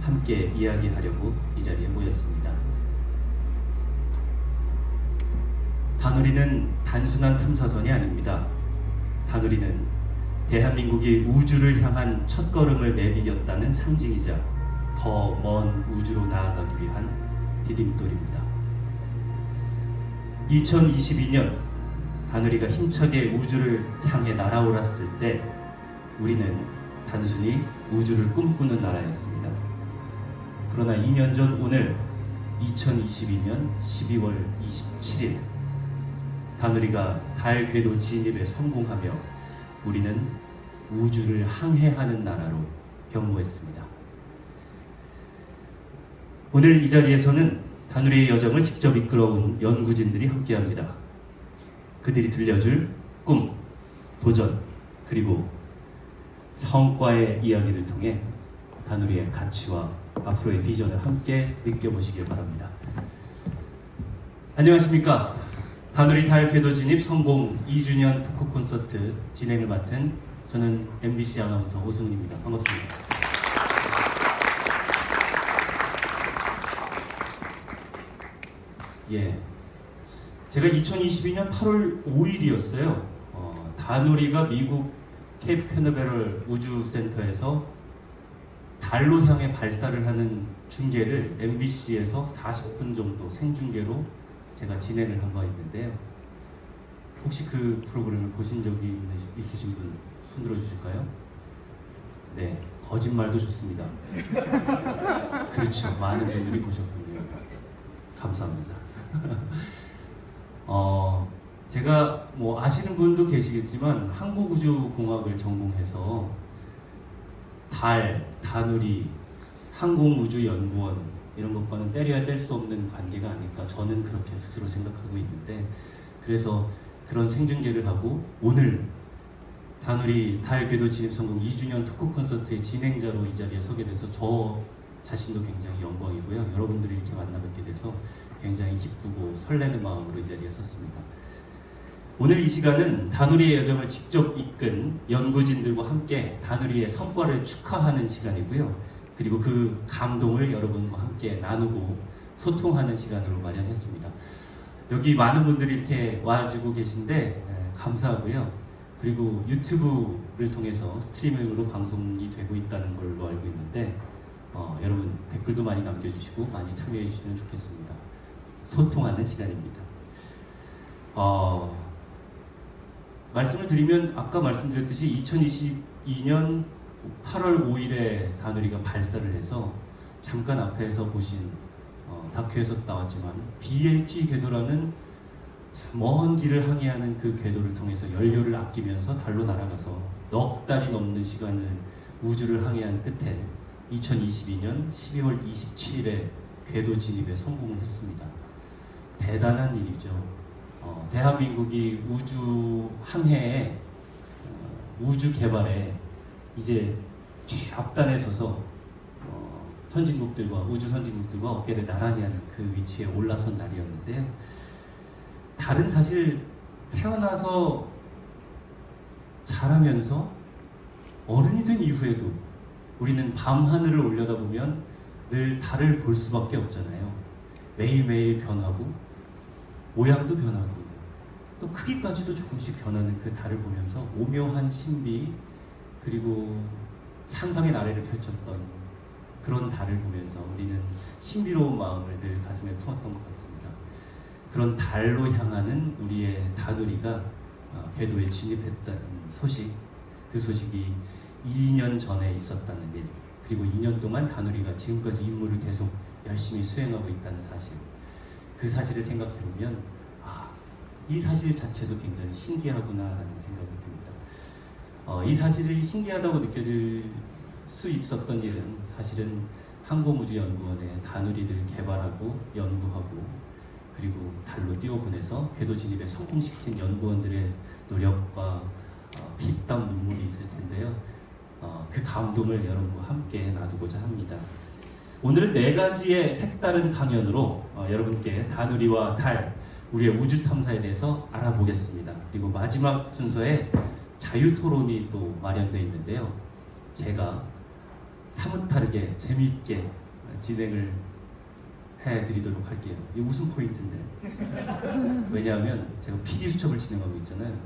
함께 이야기하려고 이 자리에 모였습니다. 다누리는 단순한 탐사선이 아닙니다. 다누리는 대한민국이 우주를 향한 첫걸음을 내디뎠다는 상징이자 더 먼 우주로 나아가기 위한 디딤돌입니다. 2022년 다누리가 힘차게 우주를 향해 날아올랐을 때 우리는 단순히 우주를 꿈꾸는 나라였습니다. 그러나 2년 전 오늘 2022년 12월 27일 다누리가 달 궤도 진입에 성공하며 우리는 우주를 항해하는 나라로 변모했습니다. 오늘 이 자리에서는 다누리의 여정을 직접 이끌어온 연구진들이 함께합니다. 그들이 들려줄 꿈, 도전, 그리고 성과의 이야기를 통해 다누리의 가치와 앞으로의 비전을 함께 느껴보시길 바랍니다. 안녕하십니까. 다누리 달 궤도 진입 성공 2주년 토크 콘서트 진행을 맡은 저는 MBC 아나운서 오승훈입니다. 반갑습니다. 예, 제가 2022년 8월 5일이었어요. 다누리가 미국 케이프 캐너베럴 우주센터에서 달로 향해 발사를 하는 중계를 MBC에서 40분 정도 생중계로 제가 진행을 한 바 있는데요. 혹시 그 프로그램을 보신 적이 있으신 분 손 들어주실까요? 네, 거짓말도 좋습니다. 그렇죠, 많은 분들이 보셨군요. 감사합니다. 제가 뭐 아시는 분도 계시겠지만 항공우주공학을 전공해서 달, 다누리, 항공우주연구원 이런 것과는 때려야 뗄 수 없는 관계가 아닐까 저는 그렇게 스스로 생각하고 있는데, 그래서 그런 생중계를 하고 오늘 다누리 달 궤도 진입 성공 2주년 토크 콘서트의 진행자로 이 자리에 서게 돼서 저 자신도 굉장히 영광이고요. 여러분들이 이렇게 만나 뵙게 돼서 굉장히 기쁘고 설레는 마음으로 이 자리에 섰습니다. 오늘 이 시간은 다누리의 여정을 직접 이끈 연구진들과 함께 다누리의 성과를 축하하는 시간이고요. 그리고 그 감동을 여러분과 함께 나누고 소통하는 시간으로 마련했습니다. 여기 많은 분들이 이렇게 와주고 계신데 감사하고요. 그리고 유튜브를 통해서 스트리밍으로 방송이 되고 있다는 걸로 알고 있는데 여러분 댓글도 많이 남겨주시고 많이 참여해 주시면 좋겠습니다. 소통하는 시간입니다. 말씀을 드리면 아까 말씀드렸듯이 2022년 8월 5일에 다누리가 발사를 해서 잠깐 앞에서 보신 다큐에서 나왔지만 BLT 궤도라는 먼 길을 항해하는 그 궤도를 통해서 연료를 아끼면서 달로 날아가서 넉 달이 넘는 시간을 우주를 항해한 끝에 2022년 12월 27일에 궤도 진입에 성공을 했습니다. 대단한 일이죠. 대한민국이 우주 항해에 우주 개발에 이제 최앞단에 서서 선진국들과 우주 선진국들과 어깨를 나란히 하는 그 위치에 올라선 날이었는데요. 달은 사실 태어나서 자라면서 어른이 된 이후에도 우리는 밤 하늘을 올려다보면 늘 달을 볼 수밖에 없잖아요. 매일매일 변하고 모양도 변하고 또 크기까지도 조금씩 변하는 그 달을 보면서 오묘한 신비, 그리고 상상의 나래를 펼쳤던 그런 달을 보면서 우리는 신비로운 마음을 늘 가슴에 품었던 것 같습니다. 그런 달로 향하는 우리의 다누리가 궤도에 진입했다는 소식, 그 소식이 2년 전에 있었다는 일, 그리고 2년 동안 다누리가 지금까지 임무를 계속 열심히 수행하고 있다는 사실, 그 사실을 생각해보면 이 사실 자체도 굉장히 신기하구나라는 생각이 듭니다. 이 사실이 신기하다고 느껴질 수 있었던 일은 사실은 항공우주연구원의 다누리를 개발하고 연구하고 그리고 달로 띄워보내서 궤도 진입에 성공시킨 연구원들의 노력과 피땀 눈물이 있을 텐데요. 그 감동을 여러분과 함께 나누고자 합니다. 오늘은 4가지의 색다른 강연으로 여러분께 다누리와 달, 우리의 우주 탐사에 대해서 알아보겠습니다. 그리고 마지막 순서에 자유 토론이 또 마련되어 있는데요. 제가 사뭇 다르게 재미있게 진행을 해드리도록 할게요. 이게 웃음 포인트인데. 왜냐하면 제가 PD 수첩을 진행하고 있잖아요.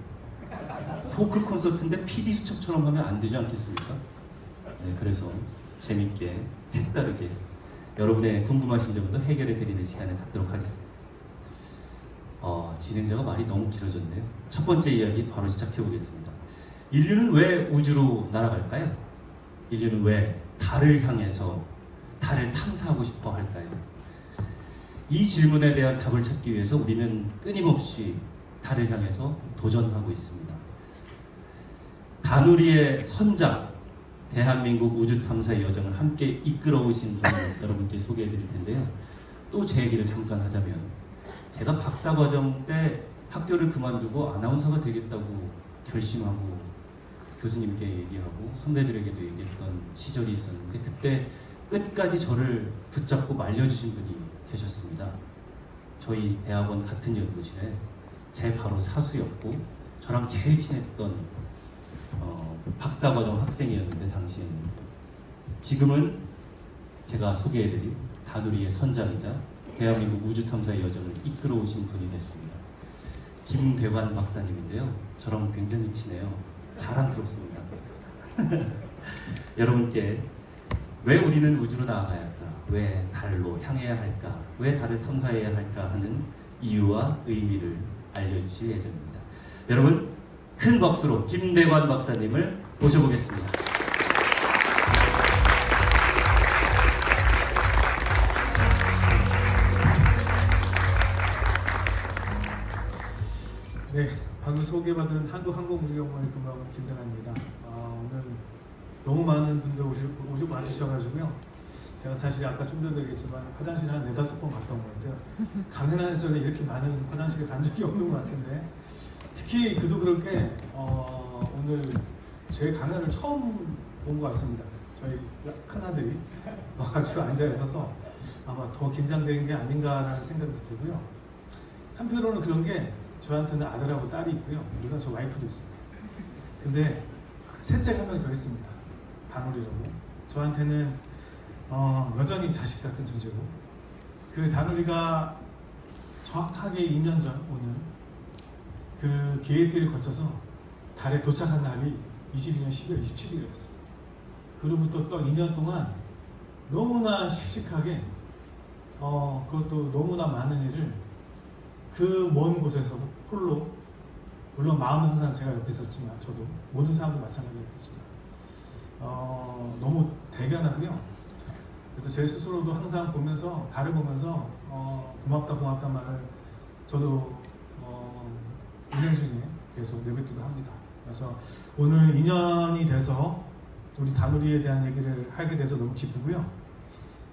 토크 콘서트인데 PD 수첩처럼 하면 안 되지 않겠습니까? 네, 그래서 재미있게 색다르게 여러분의 궁금하신 점도 해결해드리는 시간을 갖도록 하겠습니다. 진행자가 말이 너무 길어졌네요. 첫 번째 이야기 바로 시작해 보겠습니다. 인류는 왜 우주로 날아갈까요? 인류는 왜 달을 향해서 달을 탐사하고 싶어 할까요? 이 질문에 대한 답을 찾기 위해서 우리는 끊임없이 달을 향해서 도전하고 있습니다. 다누리의 선장, 대한민국 우주 탐사의 여정을 함께 이끌어오신 분을 여러분께 소개해 드릴 텐데요. 또 제 얘기를 잠깐 하자면, 제가 박사과정 때 학교를 그만두고 아나운서가 되겠다고 결심하고 교수님께 얘기하고 선배들에게도 얘기했던 시절이 있었는데, 그때 끝까지 저를 붙잡고 말려주신 분이 계셨습니다. 저희 대학원 같은 연구실에 제 바로 사수였고 저랑 제일 친했던 박사과정 학생이었는데, 당시에는. 지금은 제가 소개해드릴 다누리의 선장이자 대한민국 우주탐사의 여정을 이끌어오신 분이 됐습니다. 김대관 박사님인데요. 저랑 굉장히 친해요. 자랑스럽습니다. 여러분께 왜 우리는 우주로 나아가야 할까? 왜 달로 향해야 할까? 왜 달을 탐사해야 할까? 하는 이유와 의미를 알려주실 예정입니다. 여러분, 큰 박수로 김대관 박사님을 모셔보겠습니다. 네, 방금 소개받은 한국항공우주연구원에 근무하고 있는 김대관입니다. 오늘 너무 많은 분들 와주셔가지고요. 제가 사실 아까 좀 전에 얘기했지만 화장실에 한 4-5번 갔던 것 같아요. 가능한 전에 이렇게 많은 화장실에 간 적이 없는 것 같은데, 특히 그도 그럴 게 오늘 제 강연을 처음 본 것 같습니다. 저희 큰아들이 와가지고 앉아있어서 아마 더 긴장된 게 아닌가라는 생각도 들고요. 한편으로는 그런 게, 저한테는 아들하고 딸이 있고요. 물론 저 와이프도 있습니다. 근데 셋째가 한 명이 더 있습니다. 다누리라고. 저한테는 여전히 자식 같은 존재고, 그 다누리가 정확하게 2년 전 오늘 그 게이트를 거쳐서 달에 도착한 날이 22년 12월 27일이었습니다. 그로부터 또 2년 동안 너무나 씩씩하게 그것도 너무나 많은 일을 그 먼 곳에서 홀로, 물론 마음은 항상 제가 옆에 있었지만, 저도 모든 사람도 마찬가지였겠지만 너무 대견하고요. 그래서 제 스스로도 항상 보면서, 달을 보면서 고맙다 말을 저도 1년 중에 계속 내뱉기도 합니다. 그래서 오늘 2년이 돼서 우리 다누리에 대한 얘기를 하게 돼서 너무 기쁘고요.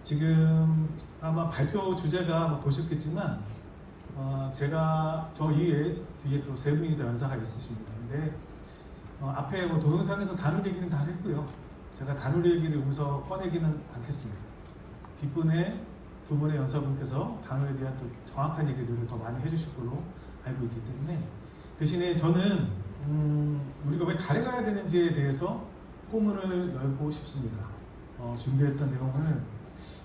지금 아마 발표 주제가 보셨겠지만 제가 저 이외에 뒤에 또 3분이 더 연사가 있으십니다. 근데 앞에 동영상에서 다누리 얘기는 다 했고요. 제가 다누리 얘기를 여기서 꺼내기는 않겠습니다. 뒷분에 2분의 연사분께서 다누리에 대한 또 정확한 얘기들을 더 많이 해주실 걸로 알고 있기 때문에, 대신에 저는 우리가 왜 달에 가야 되는지에 대해서 포문을 열고 싶습니다. 준비했던 내용을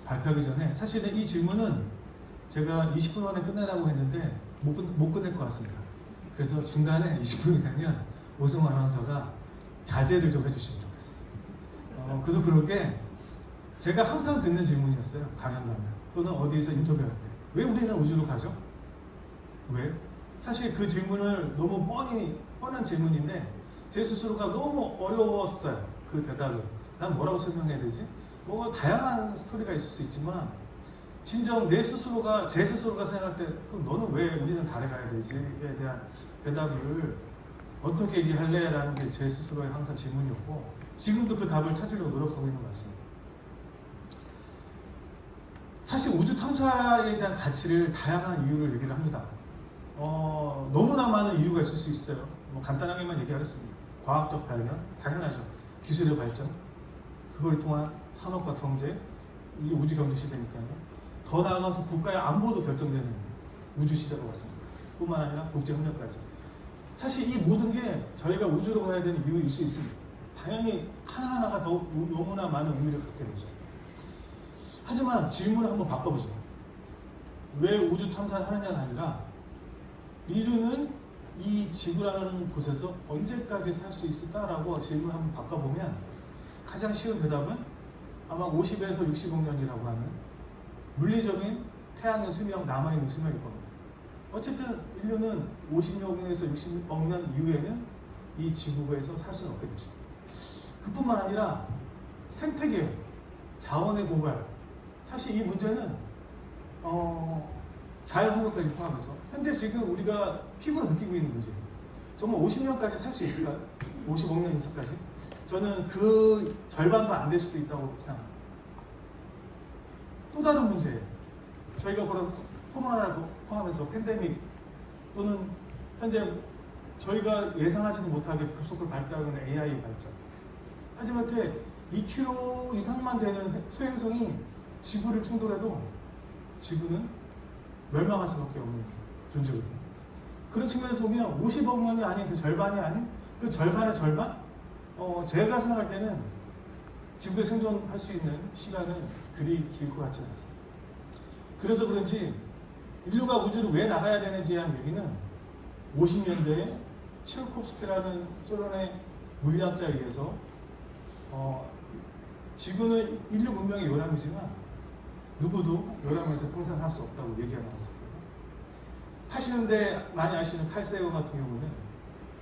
발표하기 전에, 사실은 이 질문은 제가 20분 안에 끝내라고 했는데 못 끝낼 것 같습니다. 그래서 중간에 20분이 되면 오승호 아나운서가 자제를 좀 해주시면 좋겠습니다. 그도 그럴 게, 제가 항상 듣는 질문이었어요. 강연 가면 또는 어디에서 인터뷰할 때, 왜 우리는 우주로 가죠? 왜? 사실 그 질문을 너무 뻔한 질문인데 제 스스로가 너무 어려웠어요. 그 대답을. 난 뭐라고 설명해야 되지? 뭐 다양한 스토리가 있을 수 있지만, 진정 제 스스로가 생각할 때, 그럼 너는 왜 우리는 달에 가야 되지?에 대한 대답을 어떻게 얘기할래? 라는 게 제 스스로의 항상 질문이었고, 지금도 그 답을 찾으려고 노력하고 있는 것 같습니다. 사실 우주 탐사에 대한 가치를 다양한 이유를 얘기를 합니다. 너무나 많은 이유가 있을 수 있어요. 간단하게만 얘기하겠습니다. 과학적 발견, 당연하죠. 기술의 발전, 그걸 통한 산업과 경제, 이게 우주 경제 시대니까요. 더 나아가서 국가의 안보도 결정되는 우주 시대가 왔습니다. 뿐만 아니라 국제 협력까지. 사실 이 모든 게 저희가 우주로 가야 되는 이유일 수 있습니다. 당연히 하나하나가 더 너무나 많은 의미를 갖게 되죠. 하지만 질문을 한번 바꿔보죠. 왜 우주 탐사를 하느냐가 아니라 인류는 이 지구라는 곳에서 언제까지 살 수 있을까라고 질문을 한번 바꿔보면 가장 쉬운 대답은 아마 50에서 60억 년이라고 하는 물리적인 태양의 수명, 남아있는 수명일 겁니다. 어쨌든 인류는 50억 년에서 60억 년 이후에는 이 지구에서 살 수는 없게 되죠. 그뿐만 아니라 생태계, 자원의 고갈, 사실 이 문제는 자연환경까지 포함해서 현재 지금 우리가 피부로 느끼고 있는 문제, 정말 50년까지 살 수 있을까요? 50억 년 이상까지? 저는 그 절반도 안 될 수도 있다고 생각합니다. 또 다른 문제, 저희가 그런 코로나를 포함해서 팬데믹 또는 현재 저희가 예상하지도 못하게 급속도로 발달하고 있는 AI 발전, 하지만 2km 이상만 되는 소행성이 지구를 충돌해도 지구는 멸망할 수밖에 없는 존재거든요. 그런 측면에서 보면 50억 년이 아닌 그 절반이 아닌 그 절반의 절반? 제가 생각할 때는 지구에 생존할 수 있는 시간은 그리 길 것 같지는 않습니다. 그래서 그런지 인류가 우주를 왜 나가야 되는지에 대한 얘기는 50년대에 츠콜콥스키라는 소련의 물리학자에 의해서 지구는 인류 문명의 요람이지만 누구도 요람에서 평생 할 수 없다고 얘기가 나왔습니다. 80년대 많이 아시는 칼 세거 같은 경우는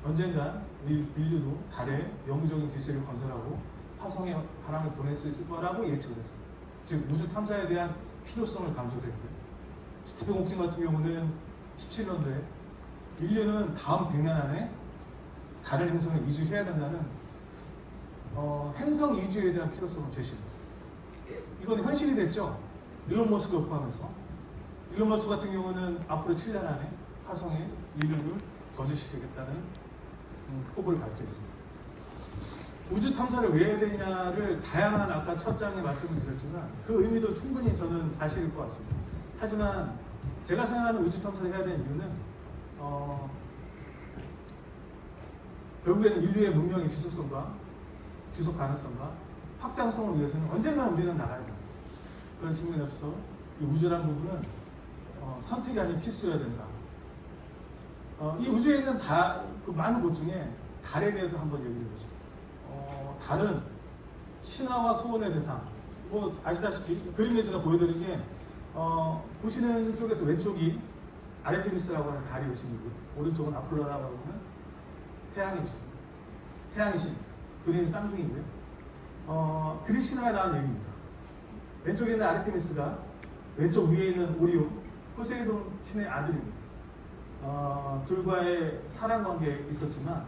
언젠가 인류도 달에 영구적인 기술을 건설하고 화성에 바람을 보낼 수 있을 거라고 예측을 했습니다. 즉 우주 탐사에 대한 필요성을 강조를 했고요. 스티븐 호킹 같은 경우는 17년도에 인류는 다음 100년 안에 다른 행성에 이주해야 된다는 행성 이주에 대한 필요성을 제시했습니다. 이건 현실이 됐죠. 일론 머스크를 포함해서. 일론 머스크 같은 경우는 앞으로 7년 안에 화성에 인류를 거주시키겠다는 포부를 밝혔습니다. 우주 탐사를 왜 해야 되냐를 다양한 아까 첫 장에 말씀을 드렸지만 그 의미도 충분히 저는 사실일 것 같습니다. 하지만 제가 생각하는 우주 탐사를 해야 되는 이유는 결국에는 인류의 문명의 지속성과 지속 가능성과 확장성을 위해서는 언젠가 우리는 나가야 됩니다. 그런 측면에서 이 우주라는 부분은 선택이 아닌 필수여야 된다. 이 우주에 있는 그 많은 곳 중에 달에 대해서 한번 얘기를 해보죠. 달은 신화와 소원의 대상. 아시다시피 그림에 제가 보여드린 게 보시는 쪽에서 왼쪽이 아르테미스라고 하는 달이 의신이고요. 오른쪽은 아폴로라고 하는 태양의 의신. 태양의 신. 둘이 쌍둥이고요. 그리스 신화에 나온 얘기입니다. 왼쪽에 있는 아르테미스가 왼쪽 위에 있는 오리온, 포세이돈 신의 아들입니다. 둘과의 사랑관계에 있었지만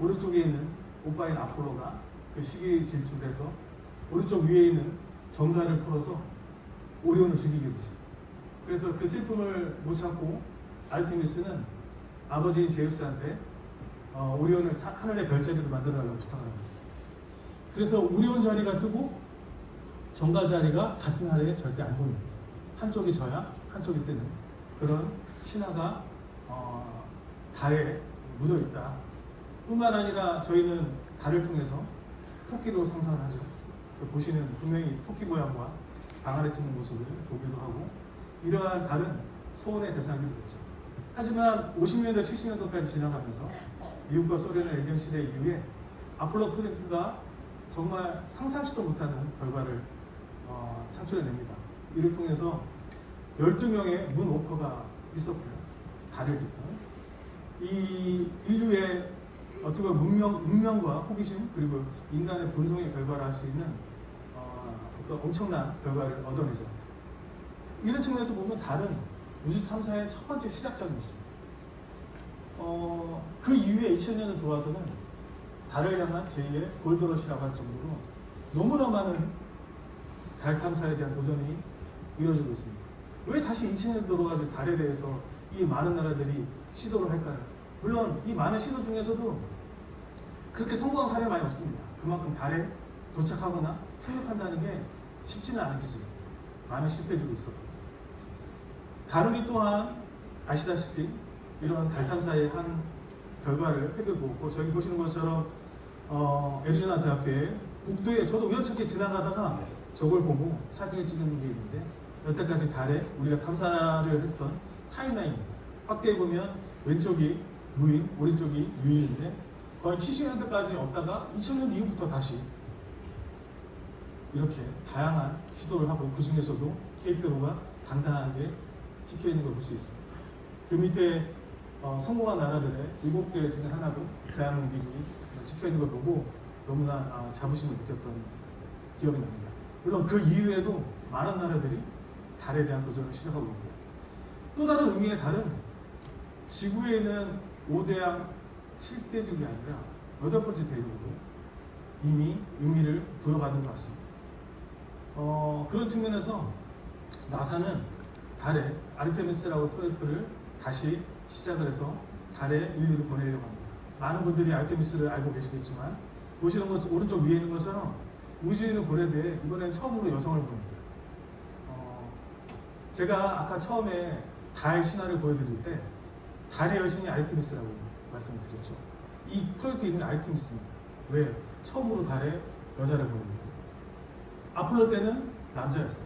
오른쪽에 있는 오빠인 아폴로가 그 시기에 질주해서 오른쪽 위에 있는 정갈을 풀어서 오리온을 죽이게 되죠. 그래서 그 슬픔을 못 참고 아르테미스는 아버지인 제우스한테 오리온을 하늘의 별자리로 만들어달라고 부탁을 합니다. 그래서 오리온 자리가 뜨고 정갈 자리가 같은 하늘에 절대 안 보입니다. 한쪽이 져야 한쪽이 뜨는 그런 신화가 달에 묻어있다. 뿐만 아니라 저희는 달을 통해서 토끼도 상상하죠. 보시는 분명히 토끼 모양과 방아를 찌는 모습을 보기도 하고 이러한 달은 소원의 대상이 됐죠. 하지만 50년대, 70년대까지 지나가면서 미국과 소련의 애경시대 이후에 아폴로 프로젝트가 정말 상상치도 못하는 결과를 창출해냅니다. 이를 통해서 12명의 문워커가 있었고요. 달을 듣고 이 인류의 어떻게 보면 운명과 호기심 그리고 인간의 본성의 결과를 할 수 있는 어떤 엄청난 결과를 얻어내죠. 이런 측면에서 보면 달은 우주 탐사의 첫 번째 시작점이 있습니다. 그 이후에 2000년에 들어와서는 달을 향한 제2의 골드러시라고 할 정도로 너무나 많은 달 탐사에 대한 도전이 이루어지고 있습니다. 왜 다시 2000년 들어가지고 달에 대해서 이 많은 나라들이 시도를 할까요? 물론 이 많은 시도 중에서도 그렇게 성공한 사례가 많이 없습니다. 그만큼 달에 도착하거나 착륙한다는 게 쉽지는 않은 기술입니다. 많은 실패들도 있었고 다루기 또한 아시다시피 이런 달 탐사의 한 결과를 획을 보았고 저기 보시는 것처럼 애리조나 대학교에 복도에 저도 우연찮게 지나가다가 저걸 보고 사진을 찍은 게 있는데 여태까지 달에 우리가 탐사를 했던 타임라인입니다. 확대해 보면 왼쪽이 무인, 오른쪽이 유인인데 거의 70년대까지 없다가 2000년 이후부터 다시 이렇게 다양한 시도를 하고 그 중에서도 KPLO가 당당하게 찍혀 있는 걸 볼 수 있습니다. 그 밑에 성공한 나라들의 7개 중에 하나도 대한민국이 찍혀 있는 걸 보고 너무나 자부심을 느꼈던 기억이 납니다. 물론 그 이후에도 많은 나라들이 달에 대한 도전을 시작하고 있고 또 다른 의미의 달은 지구에 있는 5대양 7대족이 아니라 8번째 대륙으로 이미 의미를 부여받은 것 같습니다. 그런 측면에서 나사는 달에 아르테미스라고 프로젝트를 다시 시작을 해서 달에 인류를 보내려고 합니다. 많은 분들이 아르테미스를 알고 계시겠지만 보시는 것 오른쪽 위에 있는 것처럼 우주인을 보내되 이번엔 처음으로 여성을 보냅니다. 제가 아까 처음에 달 신화를 보여드릴 때 달의 여신이 아르테미스라고 말씀을 드렸죠. 이 프로젝트 이름이 아르테미스입니다. 왜? 처음으로 달에 여자를 보냅니다. 아폴로 때는 남자였어요.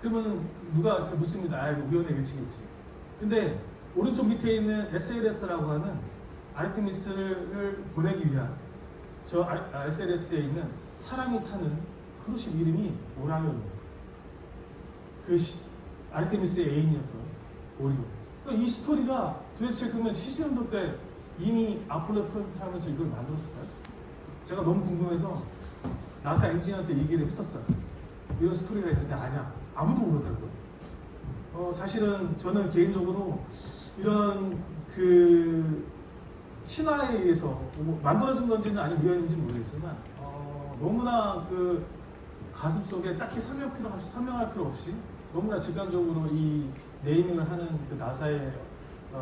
그러면 누가 이렇게 묻습니다. 이거 우연의 일치겠지. 근데 오른쪽 밑에 있는 SLS라고 하는 아르테미스를 보내기 위한 저 SLS에 있는 사람이 타는 크루십 이름이 오라이온입니다. 그 아르테미스의 애인이었던 오리온. 그러니까 이 스토리가 도대체 그러면 70년도 때 이미 아폴로 프로젝트 하면서 이걸 만들었을까요? 제가 너무 궁금해서 나사 엔지니어한테 얘기를 했었어요. 이런 스토리가 있는데 아냐? 아무도 모르더라고요. 사실은 저는 개인적으로 이런 그 신화에 의해서 뭐 만들어진 건지는 아니면 우연인지 모르겠지만 너무나 그 가슴 속에 딱히 설명할 필요 없이 너무나 직관적으로 이 네이밍을 하는 그 나사의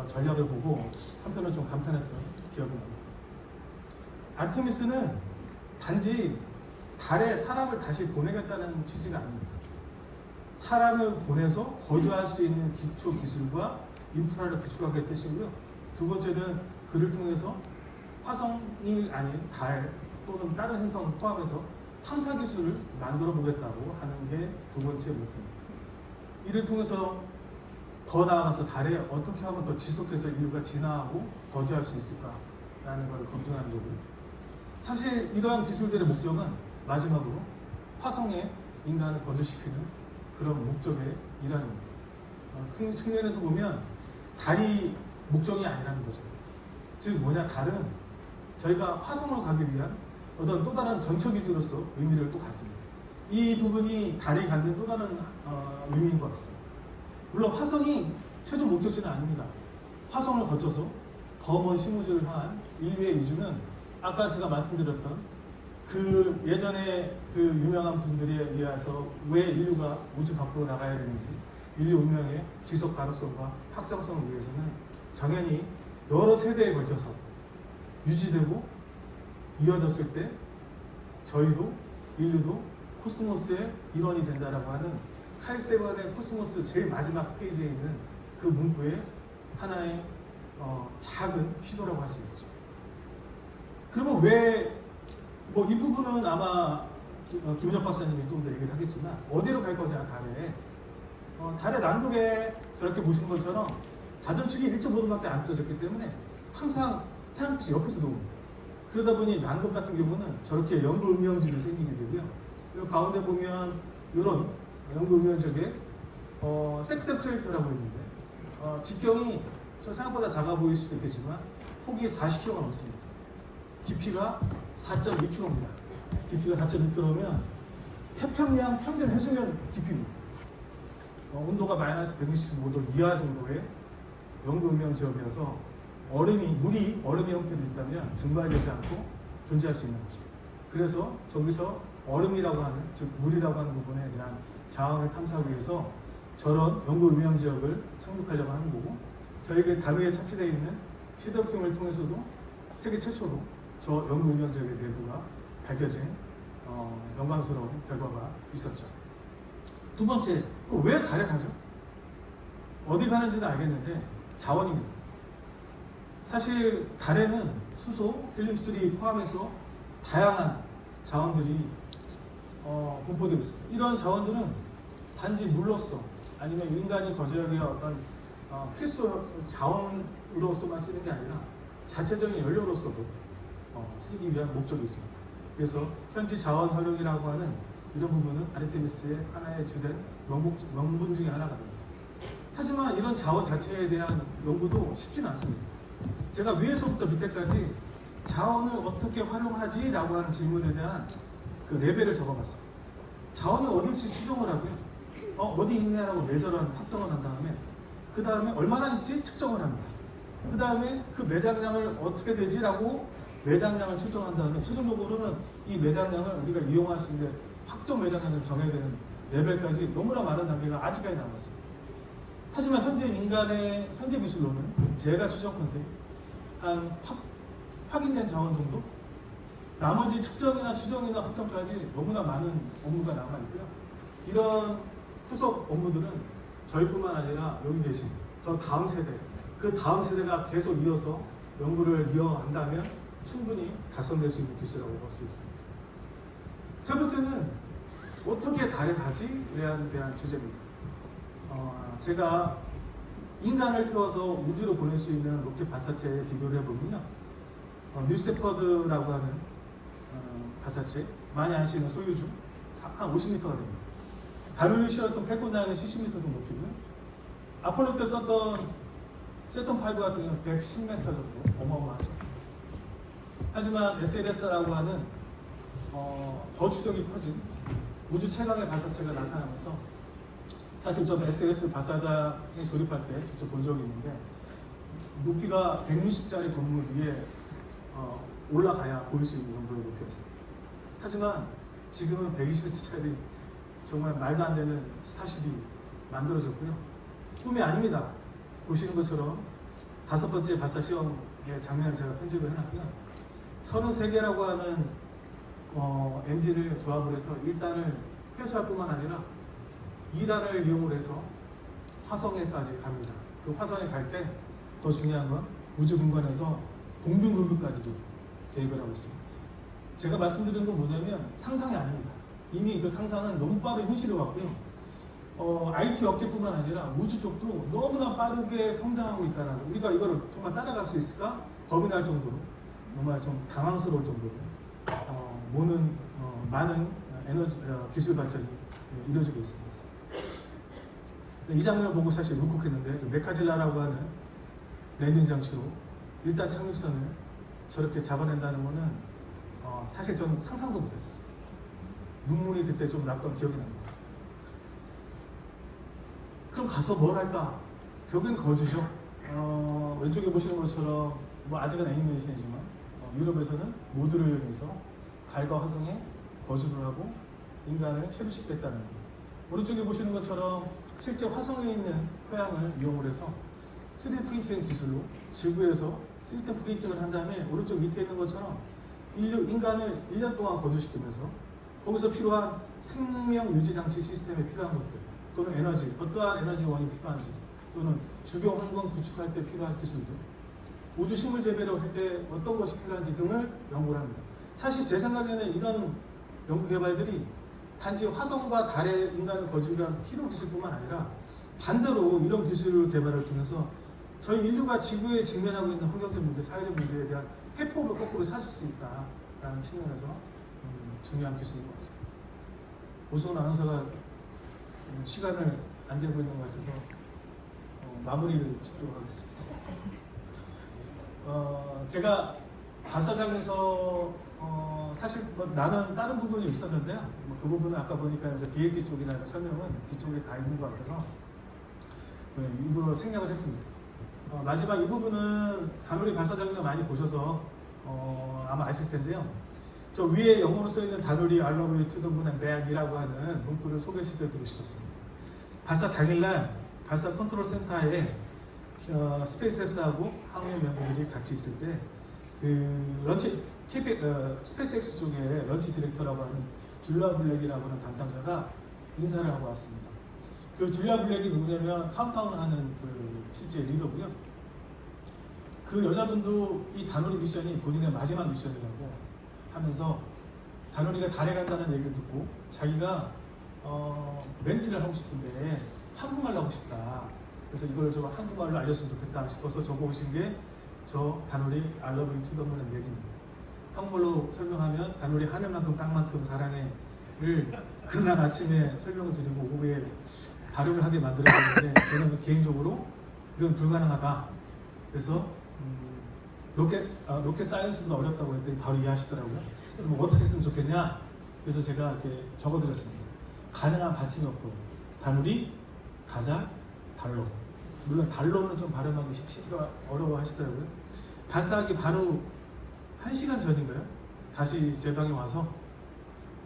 전략을 보고 한편으로 좀 감탄했던 기억이 납니다. 아르테미스는 단지 달에 사람을 다시 보내겠다는 취지가 아닙니다. 사람을 보내서 거주할 수 있는 기초 기술과 인프라를 구축하겠다는 뜻이고요. 두 번째는 그를 통해서 화성이 아닌 달 또는 다른 행성 포함해서 탐사 기술을 만들어 보겠다고 하는 게 두 번째 목표입니다. 이를 통해서 더 나아가서 달에 어떻게 하면 더 지속해서 인류가 진화하고 거주할 수 있을까라는 걸 검증하는 거고요. 사실 이러한 기술들의 목적은 마지막으로 화성에 인간을 거주시키는 그런 목적의 일환입니다. 큰 측면에서 보면 달이 목적이 아니라는 거죠. 즉 뭐냐, 달은 저희가 화성으로 가기 위한 어떤 또 다른 전처 기지로서 의미를 또 갖습니다. 이 부분이 달이 갖는 또 다른 의미인 것 같습니다. 물론 화성이 최종 목적지는 아닙니다. 화성을 거쳐서 더 먼 심우주를 향한 인류의 이주는 아까 제가 말씀드렸던 그 예전에 그 유명한 분들에 의해서 왜 인류가 우주 밖으로 나가야 되는지, 인류 운명의 지속 가능성과 확장성을 위해서는 당연히 여러 세대에 걸쳐서 유지되고 이어졌을 때 저희도 인류도 코스모스의 일원이 된다라고 하는 칼 세건의 코스모스 제일 마지막 페이지에 있는 그 문구의 하나의 작은 시도라고 할 수 있죠. 그러면 왜 뭐 이 부분은 아마 김은혁 박사님이 좀 더 얘기를 하겠지만 어디로 갈 거냐, 달에 달의 남극에 저렇게 보시는 것처럼 자전축이 1.5도밖에 안 틀어졌기 때문에 항상 태양빛이 옆에서 들어옵니다. 그러다 보니 남극 같은 경우는 저렇게 연구 음영지로 생기게 되고요. 이 가운데 보면 이런 연구 음영 지역에 세크덴 크레이터라고 있는데 직경이 생각보다 작아 보일 수도 있겠지만 폭이 40km가 넘습니다. 깊이가 4.2km입니다. 깊이가 4.2km면 태평양 평균 해수면 깊이입니다. 온도가 마이너스 165도 이하 정도의 연구 음영 지역이어서 물이 얼음의 형태로 있다면 증발되지 않고 존재할 수 있는 거죠. 그래서 저기서 얼음이라고 하는, 즉 물이라고 하는 부분에 대한 자원을 탐사하기 위해서 저런 연구 음영 지역을 착륙하려고 하는 거고, 저에게 다루에 착지되어 있는 시더큐을 통해서도 세계 최초로 저 연구 음영 지역의 내부가 밝혀진 영광스러운 결과가 있었죠. 두 번째, 왜 달에 가죠? 어디 가는지는 알겠는데 자원입니다. 사실 달에는 수소, 헬륨3 포함해서 다양한 자원들이 분포되고 있습니다. 이런 자원들은 단지 물로서 아니면 인간이 거주하기 위한 어떤 필수 자원으로서만 쓰는 게 아니라 자체적인 연료로서도 쓰기 위한 목적이 있습니다. 그래서 현지 자원 활용이라고 하는 이런 부분은 아르테미스의 하나의 주된 명분 중에 하나가 되겠습니다. 하지만 이런 자원 자체에 대한 연구도 쉽지는 않습니다. 제가 위에서부터 밑에까지 자원을 어떻게 활용하지? 라고 하는 질문에 대한 그 레벨을 적어봤습니다. 자원을 어디씩 추정을 하고요. 어디 있냐라고 매저를 확정을 한 다음에 그 다음에 얼마나 있지? 측정을 합니다. 그 다음에 그 매장량을 어떻게 되지라고 매장량을 측정한 다음에 최종적으로는 이 매장량을 우리가 이용할 수 있는 확정 매장량을 정해야 되는 레벨까지 너무나 많은 단계가 아직까지 남았습니다. 하지만 현재 인간의 현재 기술로는 제가 추정컨대 한 확인된 자원 정도? 나머지 측정이나 추정이나 확정까지 너무나 많은 업무가 남아있고요. 이런 후속 업무들은 저희뿐만 아니라 여기 계신 저 다음 세대, 그 다음 세대가 계속 이어서 연구를 이어간다면 충분히 달성될 수 있는 기술이라고 볼 수 있습니다. 세 번째는 어떻게 달에 가지에 대한 주제입니다. 제가 인간을 태워서 우주로 보낼 수 있는 로켓 발사체에 비교를 해보면요. 뉴세퍼드라고 하는 발사체, 많이 아시는 소유주, 한 50m가 됩니다. 달을 실었던 펠콘9은 70m 정도 높이고요. 아폴로 때 썼던 세턴5 같은 경우는 110m 정도, 어마어마하죠. 하지만 SLS라고 하는 더 추력이 커진 우주 최강의 발사체가 나타나면서 사실 저는 SLS 발사장에 조립할 때 직접 본 적이 있는데 높이가 160짜리 건물 위에 올라가야 보일 수 있는 정도의 높이였습니다. 하지만 지금은 120짜리 정말 말도 안 되는 스타쉽이 만들어졌고요. 꿈이 아닙니다. 보시는 것처럼 5번째 발사 시험의 장면을 제가 편집을 해놨고요. 33개라고 하는 엔진을 조합을 해서 1단을 회수할 뿐만 아니라 2단을 이용을 해서 화성에까지 갑니다. 그 화성에 갈 때 더 중요한 건 우주 공간에서 공중급유까지도 계획을 하고 있습니다. 제가 말씀드리는 건 뭐냐면 상상이 아닙니다. 이미 그 상상은 너무 빠른 현실에 왔고요. IT 업계뿐만 아니라 우주 쪽도 너무나 빠르게 성장하고 있다는, 우리가 이거를 정말 따라갈 수 있을까? 겁이 날 정도로, 정말 좀 당황스러울 정도로 많은 에너지 기술 발전이 이루어지고 있습니다. 이 장면을 보고 사실 울컥했는데, 메카질라라고 하는 랜딩 장치로 일단 착륙선을 저렇게 잡아낸다는 거는 사실 저는 상상도 못했었어요. 눈물이 그때 좀 났던 기억이 납니다. 그럼 가서 뭘 할까? 결국엔 거주죠. 왼쪽에 보시는 것처럼 아직은 애니메이션이지만 유럽에서는 모드를 이용해서 달과 화성에 거주를 하고 인간을 체류시켰다는 거. 오른쪽에 보시는 것처럼 실제 화성에 있는 토양을 이용을 해서 3D 프린팅 기술로 지구에서 3D 프린팅을 한 다음에 오른쪽 밑에 있는 것처럼 인간을 1년 동안 거주시키면서 거기서 필요한 생명 유지 장치 시스템에 필요한 것들, 또는 에너지, 어떠한 에너지원이 필요한지, 또는 주변 환경 구축할 때 필요한 기술들, 우주 식물 재배를 할 때 어떤 것이 필요한지 등을 연구를 합니다. 사실 제 생각에는 이런 연구 개발들이 단지 화성과 달에 인간을 거주하기 위한 필요 기술뿐만 아니라 반대로 이런 기술 개발을 통해서 저희 인류가 지구에 직면하고 있는 환경적 문제, 사회적 문제에 대한 해법을 거꾸로 찾을 수 있다라는 측면에서 중요한 기술인 것 같습니다. 오승훈 아나운서가 시간을 안 재고 있는 것 같아서 마무리를 짓도록 하겠습니다. 제가 발사장에서 사실 나는 다른 부분이 있었는데요. 그 부분은 아까 보니까 이제 BLT 쪽이나 설명은 뒤쪽에 다 있는 것 같아서 일부러 생략을 했습니다. 마지막 이 부분은 다누리 발사장면 많이 보셔서 아마 아실 텐데요. 저 위에 영어로 써있는 다누리 I love you to the moon and back이라고 하는 문구를 소개시켜드리고 싶었습니다. 발사 당일날 발사 컨트롤 센터에 스페이스X하고 항공 멤버들이 같이 있을 때 스페이스X 쪽에 런치 디렉터라고 하는 줄리아 블랙이라고 하는 담당자가 인사를 하고 왔습니다. 그 줄리아 블랙이 누구냐면 카운트다운 하는 실제 리더고요. 그 여자분도 이 다누리 미션이 본인의 마지막 미션이라고 하면서 다누리가 달에 간다는 얘기를 듣고 자기가 멘트를 하고 싶은데 한국말로 하고 싶다. 그래서 이걸 좀 한국말로 알렸으면 좋겠다 싶어서 적어오신 게 저 다누리 I love you to the moon 얘기입니다. 한국말로 설명하면 다누리 하늘만큼 땅만큼 사랑해를 그날 아침에 설명을 드리고 오후에 발음을 하게 만들었는데 저는 개인적으로 이건 불가능하다. 그래서 로켓 사이언스보다 어렵다고 했더니 바로 이해하시더라고요. 그럼 어떻게 했으면 좋겠냐? 그래서 제가 이렇게 적어드렸습니다. 가능한 받침이 없도록 다누리, 가자, 달로. 물론 달로는 좀 발음하기 쉽지가 어려워 하시더라고요. 발사하기 바로 1시간 전인가요? 다시 제 방에 와서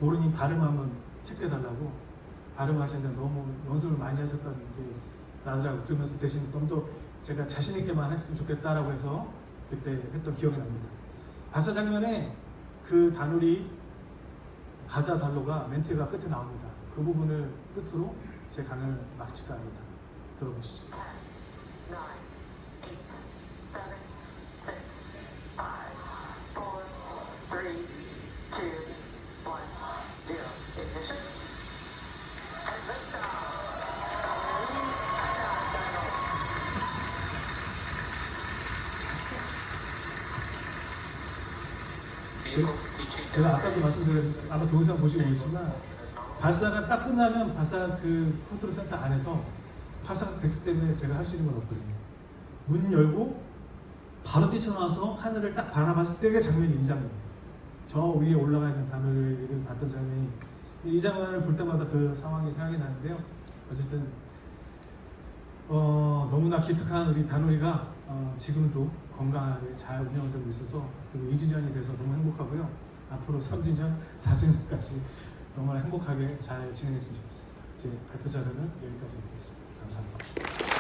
고르님 발음 한번 체크해달라고 발음하시는데 너무 연습을 많이 하셨다는 게 나더라고요. 그러면서 대신 좀 더 제가 자신있게만 했으면 좋겠다라고 해서 그때 했던 기억이 납니다. 발사 장면에 그 다누리 가자 달로가 멘트가 끝에 나옵니다. 그 부분을 끝으로 제 강연을 마칠까 합니다. 들어보시죠. 9, 8, 7, 6, 5, 4, 3, 2, 1, 0. Ignition. And liftoff. 제가 아까도 말씀드렸는데 아마 동영상 보시고 계시지만 발사가 딱 끝나면 발사 그 컨트롤 센터 안에서 발사가 됐기 때문에 제가 할 수 있는 건 없거든요. 문 열고 바로 뛰쳐나와서 하늘을 딱 바라봤을 때의 장면이 이 장면. 저 위에 올라가 있는 다누리를 봤던 장면이 이 장면을 볼 때마다 그 상황이 생각이 나는데요. 어쨌든 너무나 기특한 우리 다누리가 지금도 건강하게 잘 운영되고 있어서 그리고 2주년이 돼서 너무 행복하고요. 앞으로 3주년, 4주년까지 너무나 행복하게 잘 진행했으면 좋겠습니다. 제 발표 자료는 여기까지 하겠습니다. 감사합니다.